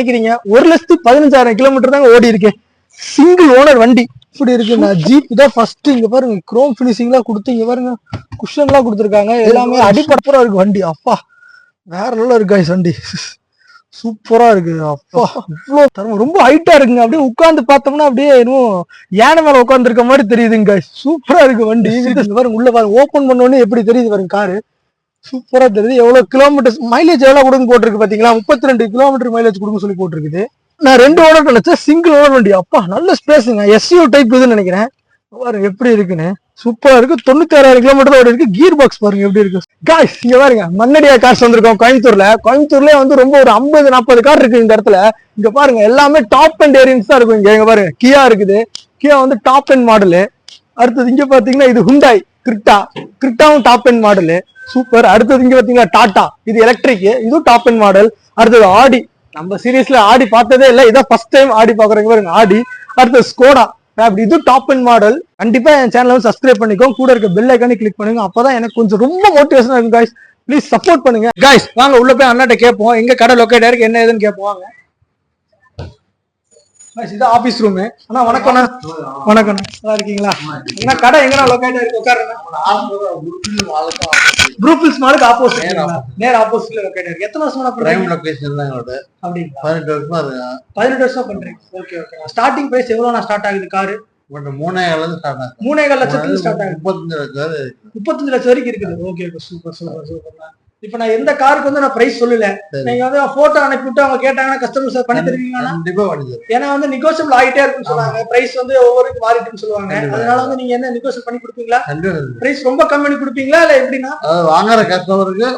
நினைக்கிறீங்க 1,15,000 கிலோமீட்டர் தாங்க ஓடி இருக்கு. சிங்கிள் ஓனர் வண்டி இப்படி இருக்குங்க. ஜீப் தான் ஃபர்ஸ்ட். இங்க பாருங்க குரோம் பினிஷிங்லாம் கொடுத்து இங்க பாருங்க குஷன்லாம் கொடுத்துருக்காங்க. எல்லாமே அடிப்படப்பா இருக்கு வண்டி. அப்பா வேற லெவல்ல இருக்கு guys வண்டி. சூப்பரா இருக்கு. அப்பா இவ்வளவு ரொம்ப ஹைட்டா இருக்குங்க. அப்படியே உட்கார்ந்து பார்த்தோம்னா அப்படியே இன்னும் யானை மேல உட்கார்ந்து இருக்க மாதிரி தெரியுதுங்க. சூப்பரா இருக்கு வண்டி. பாருங்க உள்ள பாருங்க ஓபன் பண்ண உடனே எப்படி தெரியுது பாருங்க காரு. சூப்பரா தெரியுது. எவ்வளவு கிலோமீட்டர் மைலேஜ் எவ்வளவு கொடுங்க போட்டிருக்கு பாத்தீங்களா? 32 கிலோமீட்டர் மைலேஜ் கொடுங்க சொல்லி போட்டிருக்குது. நான் 2 ஓனர் நினைச்சேன், சிங்கிள் ஓனர் வண்டி. அப்பா நல்ல ஸ்பேஸுங்க. எஸ்யூ டைப் இதுன்னு நினைக்கிறேன். பாருங்க எப்படி இருக்குன்னு. சூப்பரா இருக்கு. 96,000 கிலோமீட்டர் ஓடி இருக்கு. கியர் பாக்ஸ் பாருங்க எப்படி இருக்கு. காய்ஸ் இங்க பாருங்க மண்ணடியா கார்ஸ் வந்திருக்கோம் கோயம்புத்தூர்ல வந்து ரொம்ப ஒரு 50-40 கார் இருக்கு இந்த இடத்துல. இங்க பாருங்க எல்லாமே டாப் அண்ட் ஏரியன்ஸ் தான் இருக்கும். இங்க பாருங்க கியா இருக்குது. கியா வந்து டாப் அண்ட் மாடலு. அடுத்தது இங்க பாத்தீங்கன்னா இது ஹுண்டாய் கிரிட்டாவும் டாப் அண்ட் மாடலு. சூப்பர். அடுத்தது இங்க பாத்தீங்கன்னா டாடா, இது எலக்ட்ரிக், இதுவும் டாப் அண்ட் மாடல். அடுத்தது ஆடி, நம்ம சீரியஸ்ல ஆடி பார்த்ததே இல்லை, இதான் ஃபர்ஸ்ட் டைம் ஆடி பாக்குறீங்க பாருங்க ஆடி. அடுத்தது ஸ்கோடா, அப்படி இது டாப் அண்ட் மாடல். கண்டிப்பா என் சேனலை வந்து சப்ஸ்கிரைப் பண்ணிக்கோங்க, கூட இருக்க பெல் ஐக்கானே கிளிக் பண்ணுங்க. அப்பதான் எனக்கு கொஞ்சம் ரொம்ப மோட்டிவேஷனா இருக்கும் guys. ப்ளீஸ் சப்போர்ட் பண்ணுங்க guys. வாங்க உள்ள போய் அண்ணாட்ட கேட்போம் எங்க கடை லொக்கேட் ஆயிருக்கு என்ன ஏதுன்னு கேட்போம். இது ஆபீஸ் ரூம். அண்ணா வணக்கம்ண்ணா. வணக்கம்ண்ணா, நல்லா இருக்கீங்களா? என்ன கடை எங்கண்ணா லொக்கேட் ஆயிருக்கு? உட்காருங்க. ப்ரூஃபில்ஸ் மாலுக்கு ஆப்போசிட், நேர் ஆப்போசிட்ல லொக்கேட் ஆயிருக்கு. எத்தனை வருஷமா பிரைம் லொகேஷன் தான் எங்களோட? அப்படிங்களா? 18 வருஷமா இருக்கு. 18 வருஷமா பண்றீங்க. Okay okay. ஸ்டார்டிங் பிரைஸ் எவ்வளவுனா ஸ்டார்ட் ஆகுது காரு? 3,500,000 இருந்து ஸ்டார்ட் ஆகுது. 3,500,000 லட்சத்துல ஸ்டார்ட் ஆகுது. 35 லட்சம் வரைக்கும் இருக்குது. Okay okay. Super super super. இப்ப நான் எந்த காருக்கு வந்து நான் பிரைஸ் சொல்லல, நீங்க வந்து போட்டோ அனுப்பி விட்டு அவங்க கேட்டாங்கன்னா கஸ்டமர் பண்ணி தருவீங்களா? கண்டிப்பா பண்ணி தருவேன். ஏன்னா வந்து நெகோஷியபிள் ஆகிட்டே இருக்குன்னு சொல்லுவாங்க, பிரைஸ் வந்து ஒவ்வொருக்கு மாறிட்டுன்னு சொல்லுவாங்க. அதனால வந்து நீங்க என்ன நெகோஷியபிள் பண்ணி கொடுப்பீங்களா? பிரைஸ் ரொம்ப கம்மி பண்ணி கொடுப்பீங்களா இல்ல எப்படின்னா? வாங்குற கஸ்டமருக்கு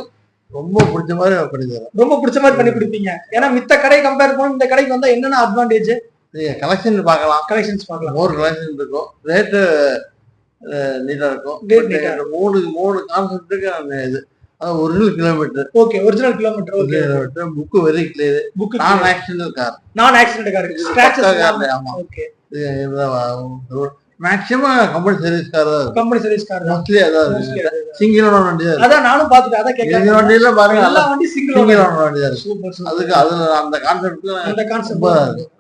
ரொம்ப பிடிச்ச மாதிரி பண்ணி தருவேன். ரொம்ப பிடிச்ச மாதிரி பண்ணி கொடுப்பீங்க. ஏன்னா மித்த கடை கம்பேர் பண்ணி இந்த கடைக்கு வந்தா என்னென்ன அட்வான்டேஜ்? கலெக்ஷன் பார்க்கலாம், கலெக்ஷன்ஸ் பார்க்கலாம். ஒரு கலெக்ஷன் இருக்கும், ரேட்டு நீட்டா இருக்கும். மூணு கான்செப்டுக்கு இது original kilometre. Okay, original kilometre. Okay, book very clear. Book நான் ஆக்சிடென்டல் கார் ஸ்கிராச்சஸ் கார். ஆமா. Okay. Maximum company service car தான். கம்பெனி சர்வீஸ் கார் மோஸ்ட்லி அதான் சிங்கிள் ஓனர் வண்டி தான். அதான் நானும் பாத்துட்டேன். அதான் கேக்குறேன். சிங்கிள் வண்டில பாருங்க எல்லா வண்டி சிங்கிள் ஓனர் வண்டி தான். Super super. அதுக்கு அதுல அந்த கான்செப்ட்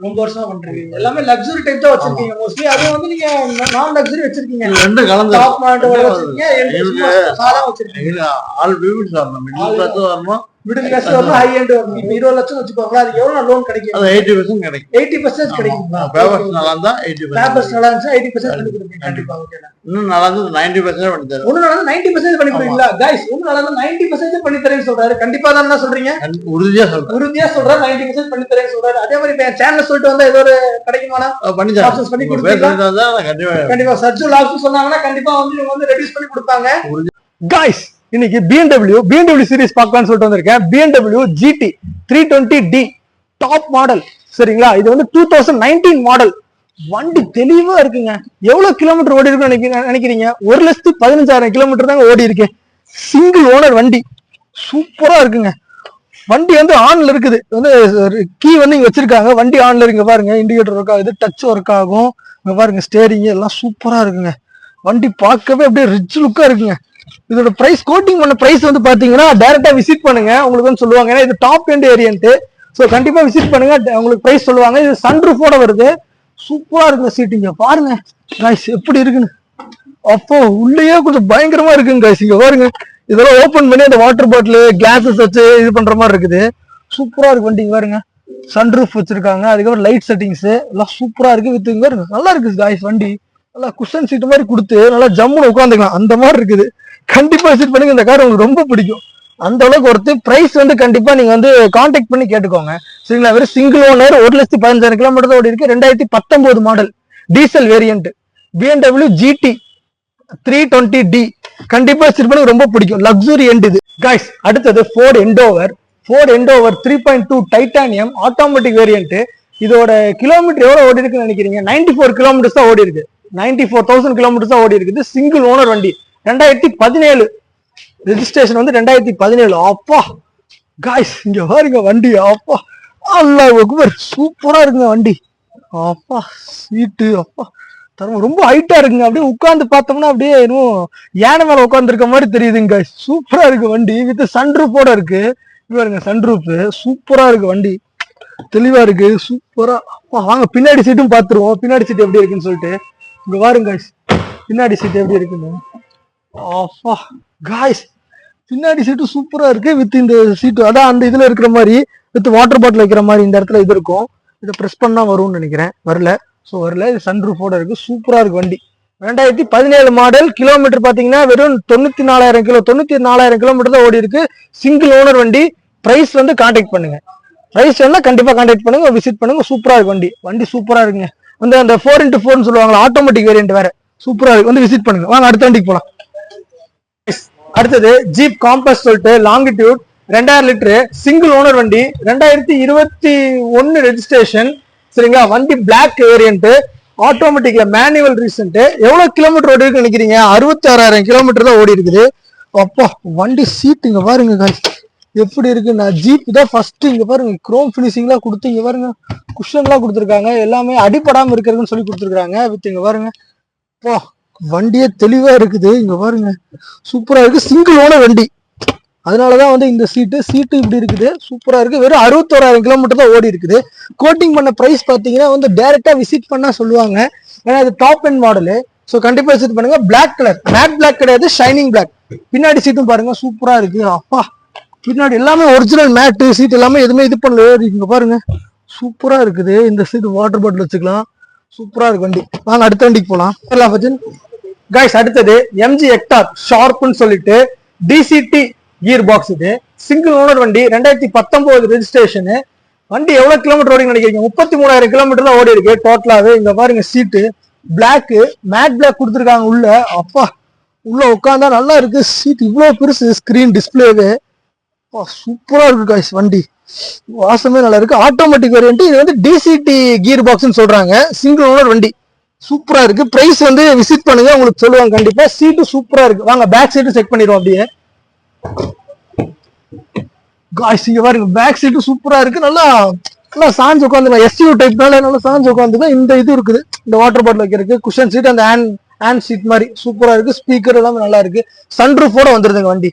ரொம்ப வருஷமா பண்றீங்க. எல்லாமே லக்ஸரி டைப் தான் வச்சிருக்கீங்க மோஸ்ட்லி. அது வந்து நீங்க நான் லக்ஸரி வச்சிருக்கீங்க. ரெண்டு கலந்து டாப் மாடல் வச்சிருக்கீங்க, சாதா வச்சிருக்கீங்க. ஆல் பேபிஸ் வரணும், மிடில் கிளாஸ் வரணும், மிடில் கிளாஸ் வரணும், ஹை எண்ட் வரணும். இப்போ 20 லட்சம் வச்சுக்கோங்க, அதுக்கு எவ்வளவு லோன் கிடைக்கும்? அது 80% கிடைக்கும். 80% கிடைக்குமா? பேப்பர்ஸ் நல்லா இருந்தா 80%. பேப்பர்ஸ் நல்லா இருந்தா 80% பண்ணி கொடுப்பீங்க. கண்டிப்பா. ஓகே. இன்னும் நல்லா இருந்தா 90% பண்ணி தரேன். ஒண்ணு நல்லா 90% பண்ணி கொடுப்பீங்களா? गाइस ஒண்ணு நல்லா இருந்தா 90% பண்ணி தரேன்னு சொல்றாரு. கண்டிப்பா தான் என்ன சொல்றீங்க? உறுதியா சொல்றேன். உறுதியா சொல்றேன். 90% பண்ணி தரேன்னு சொல்றாரு. அதே மாதிரி இப்ப சேனல்ல சொல்லிட்டு வந்தா ஏதோ ஒரு கிடைக்குமானா? பண்ணி தரேன். ஆப்ஷன்ஸ் பண்ணி கொடுப்பீங்களா? கண்டிப்பா சர்ஜு லாக்ஸ் சொன்னாங்கன்னா கண்டிப்பா வந்து இவங்க வந்து ரெடியூஸ் பண்ணி கொடுப்பாங்க. गाइस இன்னைக்கு BMW சீரிஸ் பார்க்கலாம்னு சொல்லிட்டு வந்திருக்கேன். BMW GT 320D top model. சரிங்களா? இது வந்து 2019 மாடல். வண்டி தெளிவா இருக்குங்க. எவ்வளவு கிலோமீட்டர் ஓடி இருக்குன்னு நினைக்கிறீங்க? 1,15,000 கிலோமீட்டர் தாங்க ஓடி இருக்கு. சிங்கிள் ஓனர் வண்டி. சூப்பரா இருக்குங்க. வண்டி வந்து ஆன்ல இருக்குது. வந்து கீ வந்து இங்க வச்சிருக்காங்க. வண்டி ஆன்ல இருக்கு பாருங்க. இண்டிகேட்டர் ஒர்க் ஆகுது, டச் ஒர்க் ஆகும். இங்க பாருங்க ஸ்டேரிங் எல்லாம் சூப்பரா இருக்குங்க. வண்டி பார்க்கவே அப்படியே ரிச் லுக்கா இருக்குங்க. இதோட பிரைஸ் கோட்டிங் பண்ண பிரைஸ் வந்து பாத்தீங்கன்னா டைரக்டா விசிட் பண்ணுங்க, உங்களுக்கு வந்து சொல்லுவாங்க. ஏன்னா இது டாப் எண்ட் வேரியன்ட். சோ கண்டிப்பா விசிட் பண்ணுங்க, உங்களுக்கு பிரைஸ் சொல்லுவாங்க. இது சன்ரூஃபோட வருது. சூப்பரா இருக்குங்க சீட்டிங்க. பாருங்க गाइस எப்படி இருக்குன்னு. அப்போ உள்ளேயே கொஞ்சம் பயங்கரமா இருக்குங்க गाइस. இங்க பாருங்க, இதெல்லாம் ஓபன் பண்ணி அந்த வாட்டர் பாட்டில் கிளாஸஸ் வச்சு இது பண்ற மாதிரி இருக்குது. சூப்பரா இருக்கு வண்டி. பாருங்க சன்ரூஃப் வச்சிருக்காங்க, அதுக்கப்புறம் லைட் செட்டிங்ஸ் எல்லாம் சூப்பரா இருக்கு. வித் இங்க பாருங்க நல்லா இருக்கு गाइस. வண்டி நல்லா குஷன் சீட் மாதிரி கொடுத்து நல்லா ஜம்முன்னு உட்காந்துக்கலாம், அந்த மாதிரி இருக்குது. கண்டிப்பா விசிட் பண்ணுங்க. இந்த கார் உங்களுக்கு ரொம்ப பிடிக்கும். அந்த அளவுக்கு ஒருத்தர். பிரைஸ் வந்து கண்டிப்பா நீங்க வந்து கான்டாக்ட் பண்ணி கேட்டுக்கோங்க. சரிங்களா? வெறும் சிங்கிள் ஓனர் 1,15,000 கிலோமீட்டர் ஓடி இருக்கு. 2019 model diesel variant BMW GT 320D. கண்டிப்பா விசிட் பண்ணுங்க, ரொம்ப பிடிக்கும். லக்ஸுரி எண்ட் இது गाइस. அடுத்தது Ford Endeavour 3.2 titanium automatic variant. இதோட கிலோமீட்டர் எவ்வளவு ஓடி இருக்குன்னு நினைக்கிறீங்க? 94 கிலோமீட்டர்ஸ் தான் ஓடி இருக்கு. 94,000 கிலோமீட்டர்ஸ் தான் ஓடி இருக்குது. சிங்கிள் ஓனர் வண்டி. 2017 ரெஜிஸ்ட்ரேஷன் வந்து 2017. அப்பா गाइस இங்க பாருங்க வண்டி. அப்பா அல்லாஹ் அக்பர். சூப்பரா இருக்குங்க வண்டி. அப்பா சீட்டு அப்பா தரம் ரொம்ப ஹைட்டா இருக்குங்க. அப்படியே உட்கார்ந்து பார்த்தோம்னா அப்படியே இன்னும் யானை மேல உட்கார்ந்து இருக்க மாதிரி தெரியுதுங்க गाइस. சூப்பரா இருக்கு வண்டி. வித் சன்ரூஃபோட இருக்கு. பாருங்க சன்ரூஃப் சூப்பரா இருக்கு வண்டி. தெளிவா இருக்கு, சூப்பரா. வாங்க பின்னாடி சீட்டும் பாத்துருவோம், பின்னாடி சீட் எப்படி இருக்குன்னு சொல்லிட்டு. இங்க பாருங்க பின்னாடி சீட் எப்படி இருக்குன்னு. காய்ஸ் பின்னாடி சீட்டு சூப்பரா இருக்கு. வித் இந்த சீட்டு அதான் அந்த இதுல இருக்கிற மாதிரி, வித் வாட்டர் பாட்டில் வைக்கிற மாதிரி இந்த இடத்துல இது இருக்கும். இதை பிரஸ் பண்ணா வரும்னு நினைக்கிறேன், வரல. ஸோ வரல. இது சன்ரூஃபோட இருக்கு, சூப்பரா இருக்கு வண்டி. 2017 மாடல். கிலோமீட்டர் பாத்தீங்கன்னா வெறும் 94,000 கிலோமீட்டர் தான் ஓடி இருக்கு. சிங்கிள் ஓனர் வண்டி. பிரைஸ் வந்து கான்டாக்ட் பண்ணுங்க, பிரைஸ் வேணா கண்டிப்பா கான்டாக்ட் பண்ணுங்க, விசிட் பண்ணுங்க. சூப்பரா இருக்கு வண்டி, வண்டி சூப்பரா இருக்குங்க. வந்து அந்த 4x4 சொல்லுவாங்க, ஆட்டோமேட்டிக் வேரியன்ட் வேற, சூப்பரா இருக்கு. வந்து விசிட் பண்ணுங்க. வாங்க அடுத்த வண்டிக்கு போலாம். அடுத்தது ஜீப் காம்பஸ் சொல்லிட்டு லாங்கிடியூட் 2000 லிட்டரு சிங்கிள் ஓனர் வண்டி. 2021 ரெஜிஸ்ட்ரேஷன். சரிங்களா, வண்டி பிளாக் வேரியன்ட், ஆட்டோமேட்டிக்ல மேனுவல் ரீசெண்ட். எவ்வளவு கிலோமீட்டர் ஓடி இருக்கு நினைக்கிறீங்க? 66,000 கிலோமீட்டர் தான் ஓடி இருக்குது. அப்பா வண்டி சீட் இங்க பாருங்க எப்படி இருக்கு. நான் ஜீப் தான் ஃபர்ஸ்ட். இங்க பாருங்க குரோம் பினிஷிங்லாம் கொடுத்து, இங்க பாருங்க குஷன்லாம் கொடுத்துருக்காங்க, எல்லாமே அடிப்படாம இருக்கிறதுன்னு சொல்லி கொடுத்துருக்காங்க. வித் இங்க பாருங்க வண்டியே தெளிவா இருக்குது. இங்க பாருங்க சூப்பரா இருக்கு, சிங்கிள் ஓனர் வண்டி. அதனாலதான் வந்து இந்த சீட்டு இப்படி இருக்குது, சூப்பரா இருக்கு. வெறும் 61,000 கிலோமீட்டர் தான் ஓடி இருக்குது. கோட்டிங் பண்ண பிரைஸ் பாத்தீங்கன்னா வந்து டைரக்டா விசிட் பண்ணா சொல்லுவாங்க, ஏன்னா இது டாப் எண்ட் மாடலு. ஸோ கண்டிப்பா விசிட் பண்ணுங்க. பிளாக் கலர், மேட் பிளாக் கிடையாது, ஷைனிங் பிளாக். பின்னாடி சீட்டும் பாருங்க சூப்பரா இருக்கு. அப்பா பின்னாடி எல்லாமே ஒரிஜினல் மேட்டு சீட், எல்லாமே எதுவுமே இது பண்ணல. இங்க பாருங்க சூப்பரா இருக்குது. இந்த சீட் வாட்டர் பாட்டில் வச்சுக்கலாம், சூப்பரா இருக்கு வண்டி. வாங்க அடுத்த வண்டிக்கு போலாம். கைஸ் அடுத்தது எம்ஜி ஹெக்டார் ஷார்ப்னு சொல்லிட்டு டிசிடி கியர் பாக்ஸ். இது சிங்கிள் ஓனர் வண்டி, 2019 ரெஜிஸ்ட்ரேஷன். வண்டி எவ்வளவு கிலோமீட்டர் ஓடி நினைக்கிறீங்க? 33,000 கிலோமீட்டர் தான் ஓடி இருக்கு டோட்டலாவே. இங்க பாருங்க சீட்டு பிளாக், மேட் பிளாக் கொடுத்துருக்காங்க உள்ள. அப்பா உள்ள உட்காந்தா நல்லா இருக்கு. சீட் இவ்வளவு பெருசு, ஸ்கிரீன் டிஸ்பிளேவே சூப்பரா இருக்கு கைஸ். வண்டி வாசமே நல்லா இருக்கு. Automatic variant. இது வந்து டிசிடி கியர் பாக்ஸ்னு சொல்றாங்க. சிங்கிள் ஓனர் வண்டி சூப்பரா இருக்கு. பிரைஸ் வந்து விசிட் பண்ணுங்க, உங்களுக்கு சொல்லுவாங்க கண்டிப்பா. சீட்டு சூப்பரா இருக்கு. வாங்க பேக் சீட்டு செக் பண்ணிடுவோம் அப்படியே. காய்ஸ் இங்க பாருங்க பேக் சீட்டு சூப்பரா இருக்கு. நல்லா நல்லா சாஞ்சு உட்காந்துக்கலாம். எஸ்யூ டைப்னால நல்லா சாஞ்சு உட்காந்துக்கலாம். இந்த இது இருக்குது, இந்த வாட்டர் பாட்டில் வைக்கிறதுக்கு குஷன் சீட், அந்த ஹேண்ட் சீட் மாதிரி சூப்பரா இருக்கு. ஸ்பீக்கர் எல்லாமே நல்லா இருக்கு. சன்ரூஃபோட வந்துருதுங்க வண்டி,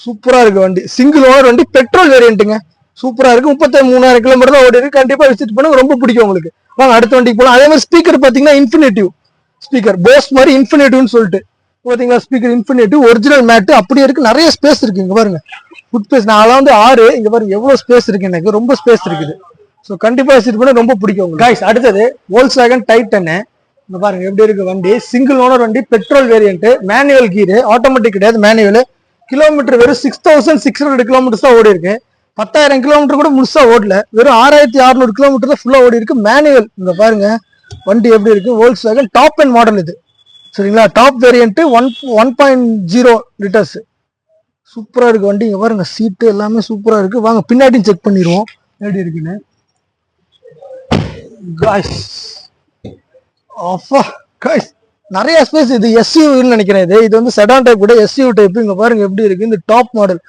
சூப்பரா இருக்கு வண்டி. சிங்கிள் ஓனர் வண்டி, பெட்ரோல் வேரியன்ட்டுங்க, சூப்பரா இருக்கு. 33,000 கிலோமீட்டர் தான் ஓடி இருக்கு. கண்டிப்பா விசிட் பண்ணுங்க, ரொம்ப பிடிக்கும் உங்களுக்கு. வாங்க அடுத்த வண்டிக்கு போலாம். அதே மாதிரி ஸ்பீக்கர் பாத்தீங்கன்னா இன்ஃபினிட்டிவ் ஸ்பீக்கர், போஸ் மாதிரி இன்ஃபினிட்டிவ்னு சொல்லிட்டு பாத்தீங்களா. ஸ்பீக்கர் இன்ஃபினிட்டிவ், ஒரிஜினல் மேட் அப்படியே இருக்கு. நிறைய ஸ்பேஸ் இருக்கு. இங்க பாருங்க ஃபுட் ஸ்பேஸ். நான் வந்து 6, இங்க பாருங்க எவ்வளவு ஸ்பேஸ் இருக்கு, எனக்கு ரொம்ப ஸ்பேஸ் இருக்குது. ஸோ கண்டிப்பா விசிட் பண்ண ரொம்ப பிடிக்கும் கைஸ். அடுத்தது வோல்க்ஸ்வேகன் டைட்டன். இங்க பாருங்க எப்படி இருக்கு வண்டி. சிங்கிள் ஓனர் வண்டி, பெட்ரோல் வேரியன்ட், மேனுவல் கீர், ஆட்டோமேட்டிக் கிடையாது, மேனுவல். கிலோமீட்டர் வெறும் 6,600 கிலோமீட்டர்ஸ் தான் ஓடி இருக்கு. 10,000 கிலோமீட்டர் கூட முழுசா ஓடல. வெறும் 6,600 கிலோமீட்டர் தான் ஃபுல்லா ஓடி இருக்கு, மேனுவல். இங்க பாருங்க வண்டி எப்படி இருக்கு. வோல்க்ஸ்வேகன் டாப் எண்ட் மாடல் இது, சரிங்களா. Top variant 1.0 litres. சூப்பரா இருக்கு வண்டி. இங்க பாருங்க சீட்டு எல்லாமே சூப்பரா இருக்கு. வாங்க பின்னாடியும் செக் பண்ணிடுவோம் எப்படி இருக்குன்னு. நிறைய ஸ்பேஸ். இது எஸ்யூன்னு நினைக்கிறேன். இது வந்து செடான் டைப் கூட எஸ்யூ டைப். இங்க பாருங்க எப்படி இருக்கு. இந்த டாப் மாடல்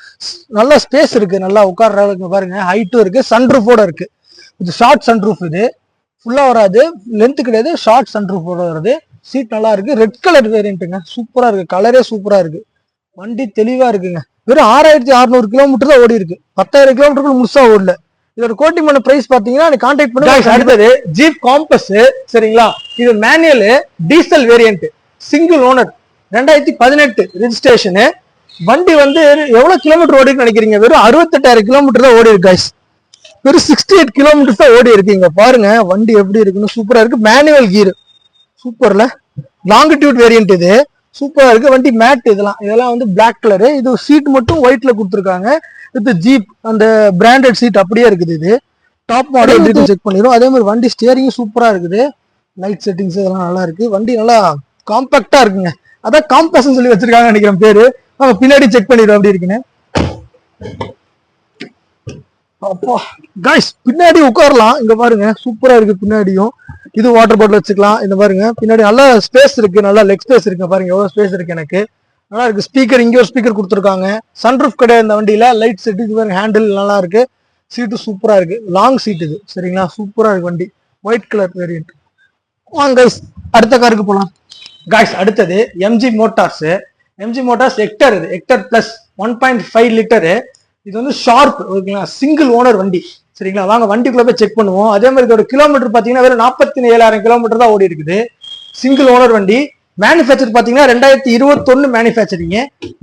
நல்ல ஸ்பேஸ் இருக்கு, நல்லா உட்கார்ற அளவுக்கு பாருங்க. ஹைட்டும் இருக்கு, சன்ரூஃபோட இருக்கு. இது ஷார்ட் சன்ரூஃப், இது ஃபுல்லா வராது, லென்த் கிடையாது, ஷார்ட் சன்ரூஃபோட வருது. சீட் நல்லா இருக்கு. ரெட் கலர் வேரியன்ட்டுங்க, சூப்பரா இருக்கு. கலரே சூப்பரா இருக்கு. வண்டி தெளிவா இருக்குங்க. வெறும் 6,600 கிலோமீட்டர் தான் ஓடி இருக்கு. 10,000 கிலோமீட்டர் முழுசா ஓடல. இதோட கோட்டிங் பண்ண பிரைஸ் பாத்தீங்கன்னா கான்டாக்ட் பண்ணுங்க. அடுத்தது ஜீப் காம்பஸ், சரிங்களா. இது manual diesel variant, single owner, 2018 registration. வண்டி வந்து எவ்வளவு கிலோமீட்டர் ஓடி நினைக்கிறீங்க? வெறும் 68,000 கிலோமீட்டர் தான் ஓடி இருக்கு கைஸ். வெறும் 68 கிலோமீட்டர் தான் ஓடி இருக்கு. இங்க பாருங்க வண்டி எப்படி இருக்குன்னு, சூப்பரா இருக்கு. மேனுவல் கீர் சூப்பர்ல. லாங்கிடியூட் வேரியன்ட் இது, சூப்பரா இருக்கு. வண்டி மேட், இதெல்லாம் வந்து பிளாக் கலரு. இது சீட் மட்டும் ஒயிட்ல கொடுத்துருக்காங்க. வித் ஜீப் அந்த பிராண்டட் சீட் அப்படியே இருக்குது. இது டாப் மாடல் செக் பண்ணிடும். அதே மாதிரி வண்டி ஸ்டியரிங் சூப்பரா இருக்குது. லைட் செட்டிங்ஸ் இதெல்லாம் நல்லா இருக்கு. வண்டி நல்லா காம்பாக்டா இருக்குங்க. அதான் காம்பஸ் சொல்லி வச்சிருக்காங்க நினைக்கிறேன் பேரு. நம்ம பின்னாடி செக் பண்ணிடுவோம் அப்படி இருக்குன்னு. அப்பா கைஸ் பின்னாடி உட்காரலாம். இங்க பாருங்க சூப்பரா இருக்கு. பின்னாடியும் இது வாட்டர் பாட்டில் வச்சுக்கலாம். இந்த பாருங்க பின்னாடி நல்லா ஸ்பேஸ் இருக்கு, நல்லா லெக் ஸ்பேஸ் இருக்கு. பாருங்க எவ்வளவு ஸ்பேஸ் இருக்கு, எனக்கு நல்லா இருக்கு. ஸ்பீக்கர், இங்க ஒரு ஸ்பீக்கர் கொடுத்துருக்காங்க. சன்ரூஃப் கிடையாது இந்த வண்டியில. லைட் செட், இது பாருங்க ஹேண்டில் நல்லா இருக்கு. சீட்டு சூப்பரா இருக்கு. லாங் சீட் இது, சரிங்களா. சூப்பரா இருக்கு வண்டி. White colour variant. வாங்க கைஸ் அடுத்த காருக்கு போலாம். கைஸ் அடுத்தது MG Motors. MG Motors Hector. இது ஹெக்டர் பிளஸ் 1.5 லிட்டரு. இது வந்து ஷார்ப், ஓகேங்களா. சிங்கிள் ஓனர் வண்டி. சரிங்களா? வாங்க வண்டிக்குள்ள போய் செக் பண்ணுவோம். அதே மாதிரி இதோட கிலோமீட்டர் பாத்தீங்கன்னா வெறும் 47,000 கிலோமீட்டர் தான் ஓடி இருக்குது. சிங்கிள் ஓனர் வண்டி. மேனுஃபேக்சர் பாத்தீங்கன்னா 2021 மேனுஃபேக்சரிங்.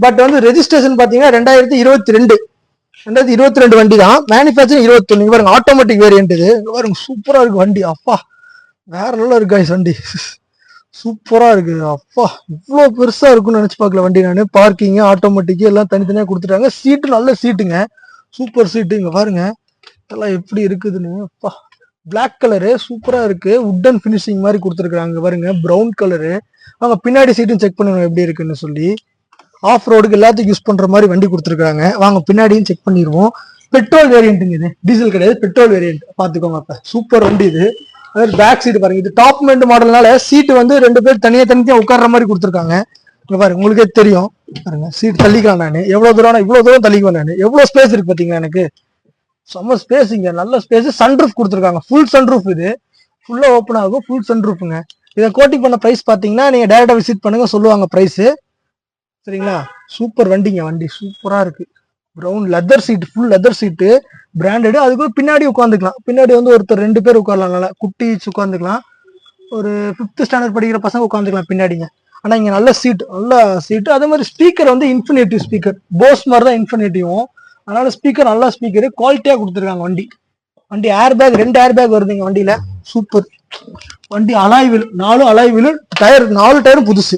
பட் வந்து ரெஜிஸ்ட்ரேஷன் பாத்தீங்கன்னா 2022 வண்டி தான். மேனுஃபேக்சரிங் 21. பாருங்க ஆட்டோமேட்டிக் வேரியன்ட் இது. பாருங்க சூப்பரா இருக்கு வண்டி. அப்பா வேற லெவல்ல இருக்கு guys வண்டி. சூப்பரா இருக்கு. அப்பா இவ்வளவு பெருசா இருக்கும்னு நினைச்சு பார்க்கல வண்டி. நானு பார்க்கிங் ஆட்டோமேட்டிக் எல்லாம் தனித்தனியா கொடுத்துட்டாங்க. சீட்டு நல்ல சீட்டுங்க, சூப்பர் சீட்டு. இங்க பாருங்க எல்லாம் எப்படி இருக்குதுன்னு. அப்பா பிளாக் கலரு சூப்பரா இருக்கு. உட்டன் பினிஷிங் மாதிரி கொடுத்துருக்காங்க பாருங்க. Brown colour. அவங்க பின்னாடி சீட்டும் செக் பண்ணணும் எப்படி இருக்குன்னு சொல்லி. ஆஃப் ரோடுக்கு எல்லாத்துக்கும் யூஸ் பண்ற மாதிரி வண்டி கொடுத்துருக்காங்க. வாங்க பின்னாடியும் செக் பண்ணிடுவோம். பெட்ரோல் வேரியன்ட்டுங்க இது, டீசல் கிடையாது, பெட்ரோல் வேரியன்ட். பாத்துக்கோங்க. அப்ப சூப்பர் வண்டி இது. அதாவது பேக் சீட் பாருங்க. இது டாப் மெண்ட் மாடல்னால சீட்டு வந்து 2 பேர் தனியா உட்கார்ற மாதிரி கொடுத்துருக்காங்க. இங்க பாருங்க உங்களுக்கே தெரியும். பாருங்க சீட் தள்ளிக்கலாம். நான் எவ்வளவு தூரம் தள்ளிக்குவேன். நான் எவ்வளவு ஸ்பேஸ் இருக்கு பாத்தீங்களா? எனக்கு செம்ம ஸ்பேஸ். இங்க நல்ல ஸ்பேஸ். சன்ரூஃப் கொடுத்துருக்காங்க. Full sunroof. இது ஃபுல்லா ஓப்பன் ஆகும். ஃபுல் சன்ரூஃபுங்க. இதை கோட்டிங் பண்ண பிரைஸ் பாத்தீங்கன்னா நீங்க டைரக்டா விசிட் பண்ணுங்க, சொல்லுவாங்க பிரைஸ். சரிங்களா? சூப்பர் வண்டிங்க. வண்டி சூப்பரா இருக்கு. Brown leather seat, full leather seat, branded. அதுக்கு பின்னாடி உட்காந்துக்கலாம். பின்னாடி வந்து ஒருத்தர் 2 பேர் உட்காரலாம். நல்லா குட்டி உட்காந்துக்கலாம். ஒரு 5th ஸ்டாண்டர்ட் படிக்கிற பசங்க உட்காந்துக்கலாம் பின்னாடிங்க. ஆனா இங்க நல்ல சீட், நல்ல சீட்டு. அதே மாதிரி ஸ்பீக்கர் வந்து இன்ஃபினிட்டிவ் ஸ்பீக்கர், போஸ் மாதிரி தான் இன்ஃபினிட்டிவும். அதனால ஸ்பீக்கர் நல்ல ஸ்பீக்கர், குவாலிட்டியா கொடுத்துருக்காங்க வண்டி. வண்டி ஏர் பேக், 2 ஏர் பேக் வருதுங்க வண்டியில. சூப்பர் வண்டி. Alloy wheel, 4 alloy wheel. Tyre 4 டயரும் புதுசு.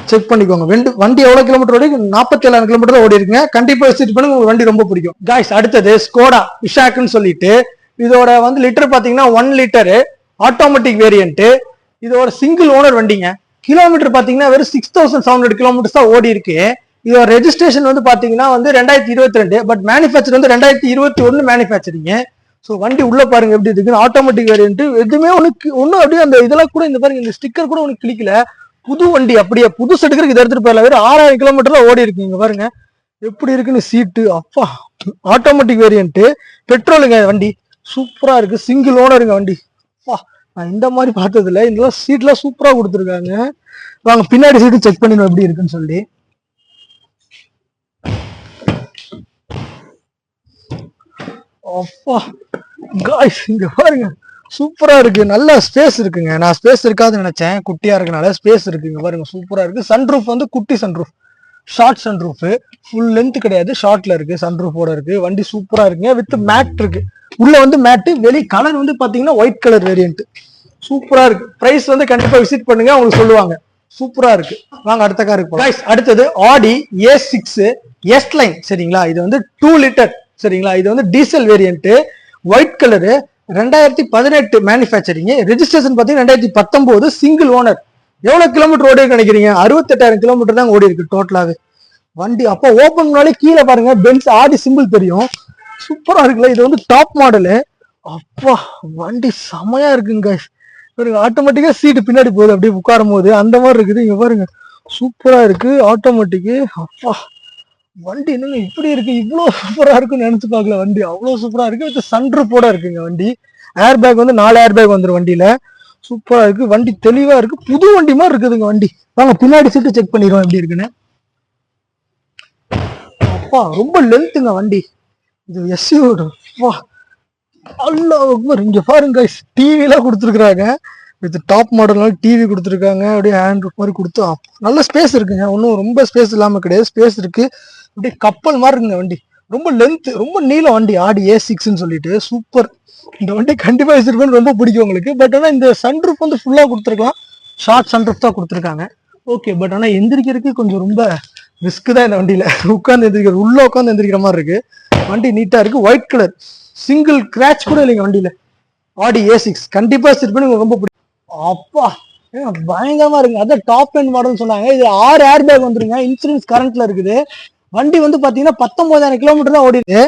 செக் பண்ணிக்கோங்க. வண்டி எவ்வளவு கிலோமீட்டர் ஓடி? 47,000 கிலோமீட்டர் தான் ஓடி இருக்குங்க. கண்டிப்பா விசிட் பண்ணுங்க, உங்களுக்கு வண்டி ரொம்ப பிடிக்கும். காய்ஸ் அடுத்தது ஸ்கோடா இஷாக்னு சொல்லிட்டு, இதோட வந்து லிட்டர் பாத்தீங்கன்னா 1 லிட்டர் ஆட்டோமேட்டிக் வேரியன்ட். இதோட சிங்கிள் ஓனர் வண்டிங்க. கிலோமீட்டர் பாத்தீங்கன்னா வெறும் 6,700 கிலோமீட்டர்ஸ் தான் ஓடி இருக்கு. இதோட ரெஜிஸ்ட்ரேஷன் வந்து பாத்தீங்கன்னா வந்து 2022. பட் மேனுஃபேக்சர் வந்து 2021 மேனுஃபேக்சரிங். ஸோ வண்டி உள்ள பாருங்க எப்படி இருக்குன்னு. Automatic variant. எதுவுமே ஒன்னும் அப்படியே அந்த இதெல்லாம் கூட இந்த பாருங்க, இந்த ஸ்டிக்கர் கூட ஒண்ணு கிளிக்கல. புது வண்டி. அப்படியே புதுசு எடுக்கிறதுக்கு இதை எடுத்துட்டு போயிடலாம். வெறும் 6,000 கிலோமீட்டர்ல ஓடி இருக்கு. இங்க பாருங்க எப்படி இருக்குன்னு சீட்டு. அப்பா ஆட்டோமேட்டிக் வேரியன்ட், பெட்ரோலுங்க வண்டி. சூப்பரா இருக்கு. சிங்கிள் ஓனருங்க வண்டி. அப்பா நான் இந்த மாதிரி பார்த்தது இல்லை. இந்த சீட்லாம் சூப்பரா கொடுத்துருக்காங்க. வாங்க பின்னாடி சீட்டு செக் பண்ணிடணும் எப்படி இருக்குன்னு சொல்லி. அப்பா காய்ஸ் இங்க பாருங்க சூப்பரா இருக்கு. நல்ல ஸ்பேஸ் இருக்குங்க. நான் ஸ்பேஸ் இருக்காதுன்னு நினைச்சேன், குட்டியா இருக்கனால ஸ்பேஸ் இருக்குங்க. பாருங்க சூப்பரா இருக்கு. சன்ரூஃப் வந்து குட்டி sunroof, short sunroof. Full length கிடையாது, ஷார்ட்ல இருக்கு. சன்ரூஃபோட இருக்கு. வண்டி சூப்பரா இருக்குங்க. வித் மேட் இருக்கு. உள்ள வந்து மேட்டு, வெளி கலர் வந்து பாத்தீங்கன்னா ஒயிட் கலர் வேரியன்ட். சூப்பரா இருக்கு. பிரைஸ் வந்து கண்டிப்பா விசிட் பண்ணுங்க, உங்களுக்கு சொல்லுவாங்க. சூப்பரா இருக்கு. வாங்க அடுத்த காருக்கு போலாம். அடுத்தது ஆடி A6 S லைன். சரிங்களா? இது வந்து 2 லிட்டர். சரிங்களா? இது வந்து diesel variant, white colour, 2018 manufacturing. Registration பாத்தீங்கன்னா 2019. Single owner. எவ்வளவு கிலோமீட்டர் ஓடி இருக்கு நினைக்கிறீங்க? 68,000 கிலோமீட்டர் தான் ஓடி இருக்கு டோட்டலாவே வண்டி. அப்போ ஓபன் பண்ணாலே கீழே பாருங்க பென்ஸ் ஆடி சிம்பிள் தெரியும். சூப்பரா இருக்குல்ல. இது வந்து டாப் மாடலு. அப்பா வண்டி செமையா இருக்குங்க. ஆட்டோமேட்டிக்கா சீட்டு பின்னாடி போகுது அப்படியே உட்காரும் போது, அந்த மாதிரி இருக்குது. இங்க பாருங்க சூப்பரா இருக்கு ஆட்டோமேட்டிக்கு. அப்பா வண்டி என்னங்க இப்படி இருக்கு, இவ்வளவு சூப்பரா இருக்குன்னு நினைச்சு பார்க்கல. வண்டி அவ்வளவு சூப்பரா இருக்கு. வித் சன்ரூஃபோட இருக்குங்க வண்டி. ஏர் பேக் வந்து 4 ஏர் பேக் வந்துடும் வண்டியில. சூப்பரா இருக்கு. வண்டி தெளிவா இருக்கு. புது வண்டி மாதிரி இருக்குதுங்க வண்டி. வாங்க பின்னாடி சீட்டு செக் பண்ணிடுவோம் எப்படி இருக்குன்னு. அப்பா ரொம்ப லென்த்துங்க வண்டி. இது எஸ்யூ. இங்க பாருங்க டிவி எல்லாம் கொடுத்துருக்காங்க. வித் டாப் மாடல்னால டிவி கொடுத்துருக்காங்க. அப்படியே ஹேண்ட் ரூஃப் மாதிரி கொடுத்து நல்ல ஸ்பேஸ் இருக்குங்க. ஒன்றும் ரொம்ப ஸ்பேஸ் இல்லாம கிடையாது, ஸ்பேஸ் இருக்கு. அப்படியே கப்பல் மாதிரி இருக்குங்க வண்டி. ரொம்ப லென்த், ரொம்ப நீளம் வண்டி. ஆடி A6ன்னு சொல்லிட்டு சூப்பர். இந்த வண்டி கண்டிப்பா வச்சிருப்பேன்னு ரொம்ப பிடிக்கும் உங்களுக்கு. பட் ஆனா இந்த சன்ரூஃப் வந்து ஃபுல்லா கொடுத்துருக்கலாம். ஷார்ட் சன்ரூஃப் தான் கொடுத்துருக்காங்க. ஓகே. பட் ஆனா எந்திரிக்கிறதுக்கு கொஞ்சம் ரொம்ப ரிஸ்க் தான் இந்த வண்டியில. உட்காந்து எந்திரிக்கிற, உள்ள உட்காந்து எந்திரிக்கிற மாதிரி இருக்கு. வண்டி நீட்டா இருக்கு. ஒயிட் கலர், சிங்கிள் கிராச் கூட இல்லைங்க வண்டியில. ஆடி A6 கண்டிப்பா வச்சிருப்பேன்னு உங்களுக்கு ரொம்ப பிடிக்கும். அப்பா பயங்கரமா இருக்கு. அதான் டாப் எண்ட் மாடல் சொன்னாங்க. இது 6 ஏர் பேக் வந்துருங்க. இன்சூரன்ஸ் கரண்ட்ல இருக்குது. வண்டி வந்து பாத்தீங்கன்னா 19,000 கிலோமீட்டர் தான் ஓடிது.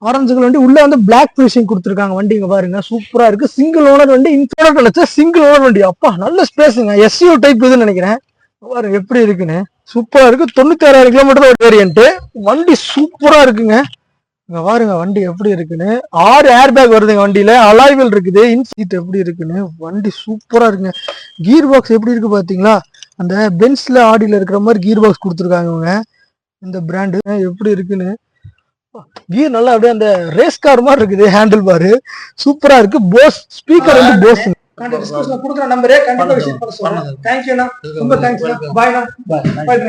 ஆரஞ்சு கலர் வண்டி. உள்ள வந்து பிளாக் ஃபினிஷிங் கொடுத்துருக்காங்க. வண்டி இங்க பாருங்க சூப்பரா இருக்கு. சிங்கிள் ஓனர் வண்டி. சிங்கிள் ஓனர் வண்டி. அப்பா நல்ல ஸ்பேஸுங்க. SU டைப் இதுன்னு நினைக்கிறேன். பாருங்க எப்படி இருக்குன்னு. சூப்பரா இருக்கு. 96,000 கிலோமீட்டர் தான் வேரியன்ட். வண்டி சூப்பரா இருக்குங்க. இங்க பாருங்க வண்டி எப்படி இருக்குன்னு. 6 ஏர் பேக் வருதுங்க வண்டியில. அலாய்வில் இருக்குது. இன்சீட் எப்படி இருக்குன்னு. வண்டி சூப்பரா இருக்குங்க. கீர் பாக்ஸ் எப்படி இருக்கு பாத்தீங்களா? அந்த பென்ஸ்ல ஆடியில இருக்கிற மாதிரி கீர் பாக்ஸ் கொடுத்துருக்காங்க இவங்க. இந்த பிராண்டு எப்படி இருக்குன்னு. கியர் நல்லா அப்படியே அந்த ரேஸ் கார் மாதிரி இருக்குது. ஹேண்டில் பாரு சூப்பரா இருக்கு. போஸ் ஸ்பீக்கர் வந்து போஸ். டிஸ்கஷன்ல கொடுக்குற நம்பரே கண்டிப்பா விசிட் பண்ண சொல்லுங்க. தேங்க்யூண்ணா, ரொம்ப தேங்க்ஸ். பாய்ண்ணா, பாய்.